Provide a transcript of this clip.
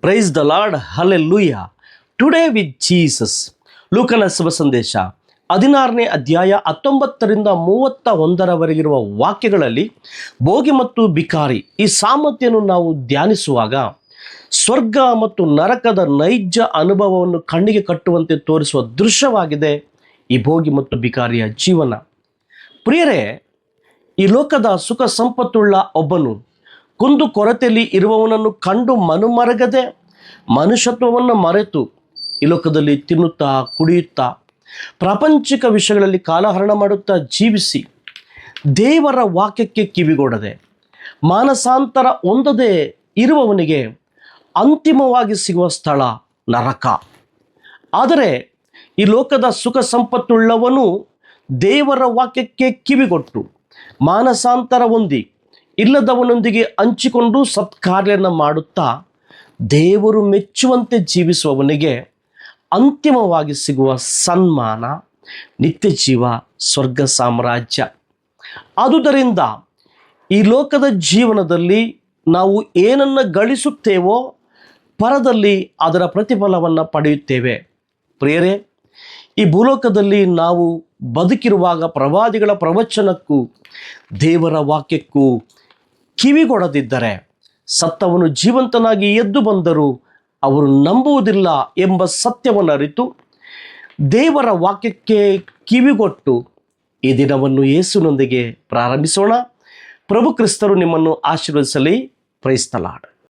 Price the lord, hallelujah. Today with Jesus. ಲೂಕನ ಶುಭ ಸಂದೇಶ 16ನೇ ಅಧ್ಯಾಯ 19ರಿಂದ 31ರವರೆಗಿರುವ ವಾಕ್ಯಗಳಲ್ಲಿ ಭೋಗಿ ಮತ್ತು ಬಿಕಾರಿ ಈ ಸಾಮರ್ಥ್ಯವನ್ನು ನಾವು ಧ್ಯಾನಿಸುವಾಗ ಸ್ವರ್ಗ ಮತ್ತು ನರಕದ ನೈಜ ಅನುಭವವನ್ನು ಕಣ್ಣಿಗೆ ಕಟ್ಟುವಂತೆ ತೋರಿಸುವ ದೃಶ್ಯವಾಗಿದೆ ಈ ಭೋಗಿ ಮತ್ತು ಬಿಕಾರಿಯ ಜೀವನ. ಪ್ರಿಯರೇ, ಈ ಲೋಕದ ಸುಖ ಸಂಪತ್ತುಳ್ಳ ಒಬ್ಬನು ಕುಂದು ಕೊರತೆಯಲ್ಲಿ ಇರುವವನನ್ನು ಕಂಡು ಮನಮರಗದೆ ಮನುಷ್ಯತ್ವವನ್ನು ಮರೆತು ಈ ಲೋಕದಲ್ಲಿ ತಿನ್ನುತ್ತಾ ಕುಡಿಯುತ್ತಾ ಪ್ರಾಪಂಚಿಕ ವಿಷಯಗಳಲ್ಲಿ ಕಾಲಹರಣ ಮಾಡುತ್ತಾ ಜೀವಿಸಿ ದೇವರ ವಾಕ್ಯಕ್ಕೆ ಕಿವಿಗೊಡದೆ ಮಾನಸಾಂತರ ಹೊಂದದೆ ಇರುವವನಿಗೆ ಅಂತಿಮವಾಗಿ ಸಿಗುವ ಸ್ಥಳ ನರಕ. ಆದರೆ ಈ ಲೋಕದ ಸುಖ ಸಂಪತ್ತುಳ್ಳವನು ದೇವರ ವಾಕ್ಯಕ್ಕೆ ಕಿವಿಗೊಟ್ಟು ಮಾನಸಾಂತರ ಹೊಂದಿ ಇಲ್ಲದವನೊಂದಿಗೆ ಹಂಚಿಕೊಂಡು ಸತ್ಕಾರ್ಯನ ಮಾಡುತ್ತಾ ದೇವರು ಮೆಚ್ಚುವಂತೆ ಜೀವಿಸುವವನಿಗೆ ಅಂತಿಮವಾಗಿ ಸಿಗುವ ಸನ್ಮಾನ, ನಿತ್ಯ ಜೀವ, ಸ್ವರ್ಗ ಸಾಮ್ರಾಜ್ಯ. ಆದುದರಿಂದ ಈ ಲೋಕದ ಜೀವನದಲ್ಲಿ ನಾವು ಏನನ್ನು ಗಳಿಸುತ್ತೇವೋ ಪರದಲ್ಲಿ ಅದರ ಪ್ರತಿಫಲವನ್ನು ಪಡೆಯುತ್ತೇವೆ. ಪ್ರಿಯರೇ, ಈ ಭೂಲೋಕದಲ್ಲಿ ನಾವು ಬದುಕಿರುವಾಗ ಪ್ರವಾದಿಗಳ ಪ್ರವಚನಕ್ಕೂ ದೇವರ ವಾಕ್ಯಕ್ಕೂ ಕಿವಿಗೊಡದಿದ್ದರೆ ಸತ್ತವನು ಜೀವಂತನಾಗಿ ಎದ್ದು ಬಂದರೂ ಅವರು ನಂಬುವುದಿಲ್ಲ ಎಂಬ ಸತ್ಯವನ್ನು ಅರಿತು ದೇವರ ವಾಕ್ಯಕ್ಕೆ ಕಿವಿಗೊಟ್ಟು ಈ ದಿನವನ್ನು ಯೇಸುವಿನೊಂದಿಗೆ ಪ್ರಾರಂಭಿಸೋಣ. ಪ್ರಭು ಕ್ರಿಸ್ತರು ನಿಮ್ಮನ್ನು ಆಶೀರ್ವದಿಸಲಿ. Praise the lord.